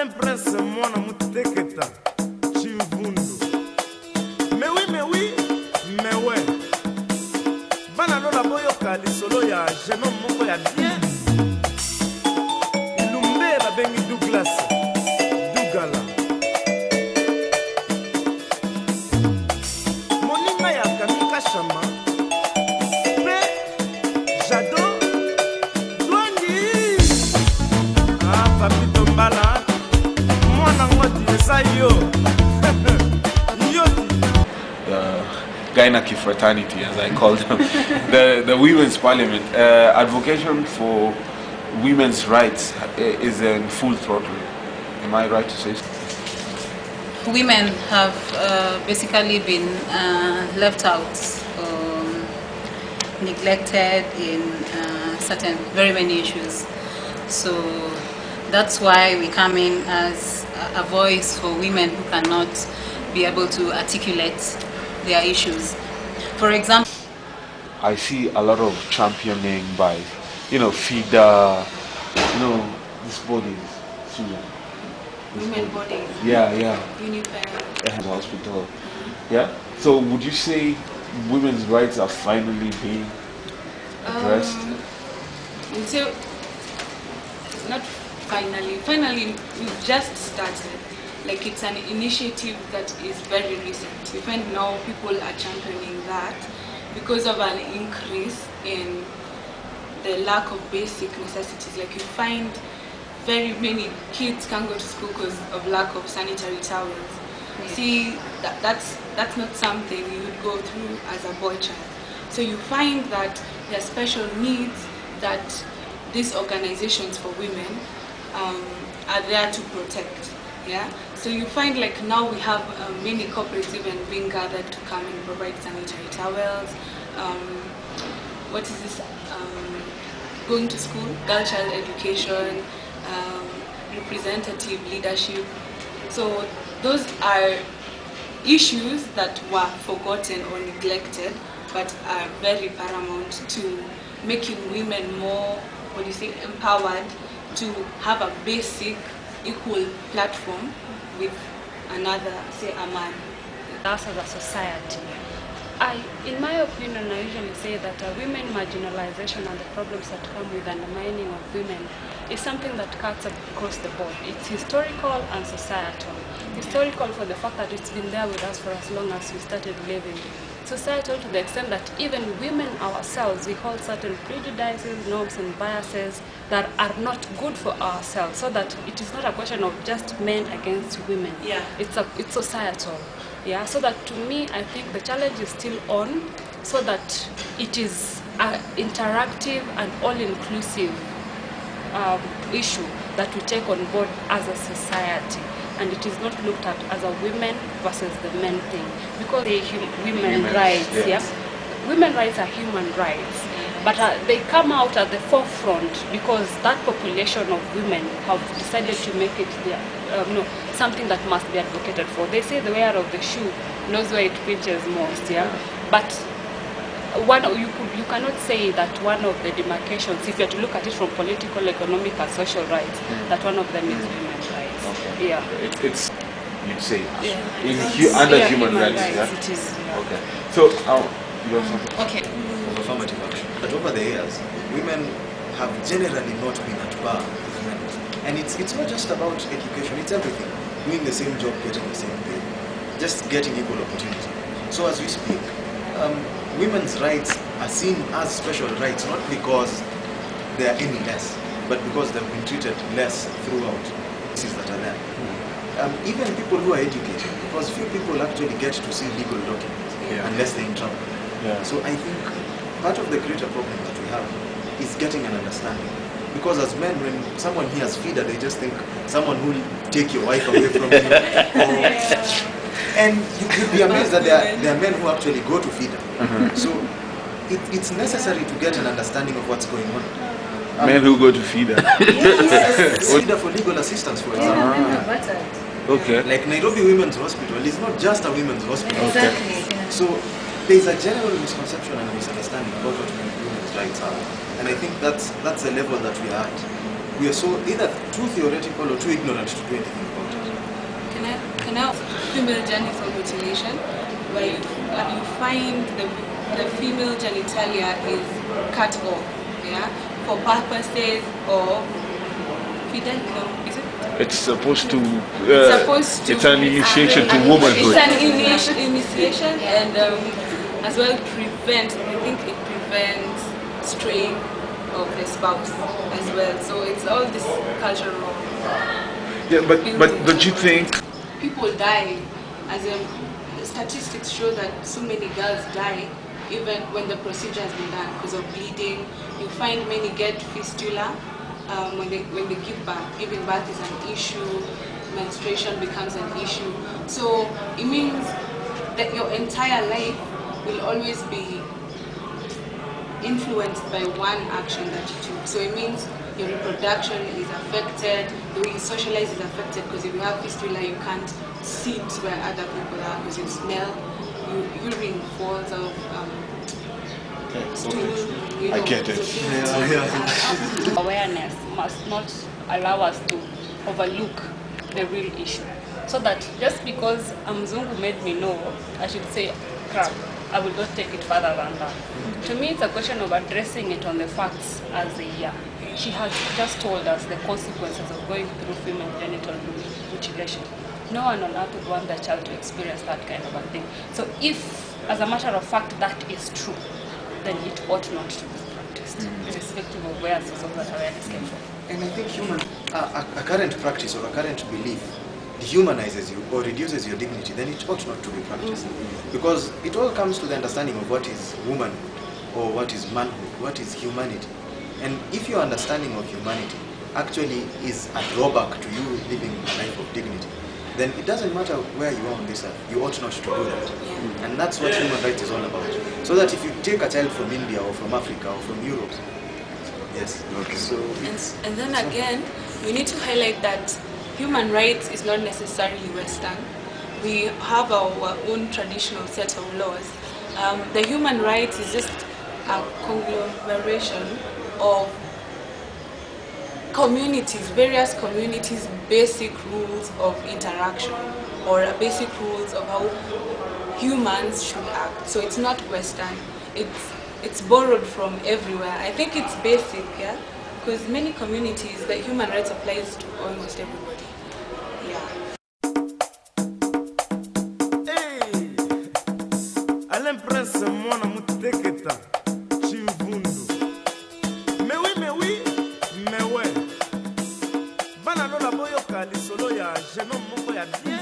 un prince, moi, na muteketa. Chivundu. Mais oui, mais ouais. Banano la boyoka, li solo ya jeune moko ya bien. Ilumbe la bengi Douglas. Dougala. Moninga ya Kamika Shama. Pe, Jado. Douani. Ah, Papito Mbala. Mwana ngoti esa yo. Gynaki fraternity, as I call them, the Women's Parliament, advocation for women's rights is in full throttle. Am I right to say so? Women have basically been left out, neglected in certain, very many issues. So that's why we come in as a voice for women who cannot be able to articulate their issues. For example, I see a lot of championing by, FIDA, these bodies too. women bodies. Yeah. UNIFEM. Hospital. Yeah. So would you say women's rights are finally being addressed? So, not finally. Finally, we've just started. Like, it's an initiative that is very recent. We find now people are championing that because of an increase in the lack of basic necessities. Like, you find very many kids can't go to school because of lack of sanitary towels. You see, that's not something you would go through as a boy child. So you find that there are special needs that these organizations for women are there to protect. Yeah. So you find like now we have many corporates even being gathered to come and provide sanitary towels. What is this? Going to school, girl child education, representative leadership. So those are issues that were forgotten or neglected, but are very paramount to making women more, empowered to have a basic equal platform with another, say, a man. Us as a society, in my opinion, I usually say that women marginalization and the problems that come with undermining of women is something that cuts across the board. It's historical and societal. Historical for the fact that it's been there with us for as long as we started living. Societal to the extent that even women ourselves, we hold certain prejudices, norms and biases that are not good for ourselves, so that it is not a question of just men against women. Yeah. It's societal. Yeah, so that to me, I think the challenge is still on, so that it is an interactive and all-inclusive issue that we take on board as a society, and it is not looked at as a women versus the men thing, because women rights, women rights are human rights, but they come out at the forefront because that population of women have decided to make it their, something that must be advocated for. They say the wearer of the shoe knows where it pinches most, but you cannot say that one of the demarcations, if you have to look at it from political, economic and social rights, that one of them is women's rights. Okay. Yeah. It's you'd say under human rights. It is. Yeah. Okay. So you have something? Okay. Of affirmative action. But over the years, women have generally not been at par with men. And it's not just about education, it's everything. Doing the same job, getting the same pay. Just getting equal opportunity. So as we speak, women's rights are seen as special rights, not because they are any less, but because they've been treated less throughout policies that are there. Even people who are educated, because few people actually get to see legal documents unless they're in trouble. Yeah. So I think part of the greater problem that we have is getting an understanding. Because as men, when someone hears FIDA, they just think someone who will take your wife away from you. And you'd be amazed that there are men who actually go to FIDA. So it's necessary to get an understanding of what's going on. Men who go to FIDA. Yes. FIDA for legal assistance, for example. Okay. Like Nairobi Women's Hospital is not just a women's hospital. Exactly. Okay. So there's a general misconception and a misunderstanding about what women's rights are. And I think that's the level that we are at. we are so either too theoretical or too ignorant to do anything about it. Can I female genital mutilation, where you find the female genitalia is cut off, yeah, for purposes of fidelity, is it? It's supposed to. It's an initiation to womanhood. It's an initiation, and as well prevent. I think it prevents straying of the spouse as well. So it's all this cultural. Yeah, but don't you think? People die, as statistics show that so many girls die even when the procedure has been done because of bleeding. You find many get fistula when they give birth. Giving birth is an issue. Menstruation becomes an issue. So it means that your entire life will always be influenced by one action that you do. So it means your reproduction is affected, the way you socialize is affected, because if you have fistula, you can't sit where other people are because you smell, urine falls off, stool, you know. I get it. Awareness must not allow us to overlook the real issue. So that just because Mzungu made me know, I should say, crap, I will not take it further than that. To me, it's a question of addressing it on the facts as they are. She has just told us the consequences of going through female genital mutilation. No one on earth would want their child to experience that kind of a thing. So if, as a matter of fact, that is true, then it ought not to be practiced, irrespective of where source of that awareness came from. And I think a current practice or a current belief dehumanizes you or reduces your dignity, then it ought not to be practiced. Because it all comes to the understanding of what is woman or what is manhood, what is humanity. And if your understanding of humanity actually is a drawback to you living a life of dignity, then it doesn't matter where you are on this earth, you ought not to do that. And that's what human rights is all about. So that if you take a child from India or from Africa or from Europe, yes. Okay. So and then again, we need to highlight that human rights is not necessarily Western. We have our own traditional set of laws. The human rights is just a conglomeration of communities, various communities' basic rules of interaction or basic rules of how humans should act. So it's not Western. It's borrowed from everywhere. I think it's basic, yeah, because many communities the human rights applies to almost everybody. Yeah. Hey, Alain Prince mwana muteketa chivundu. Mais oui, mais ouais. Bana lola boyo kali solo ya jeune moko ya bien.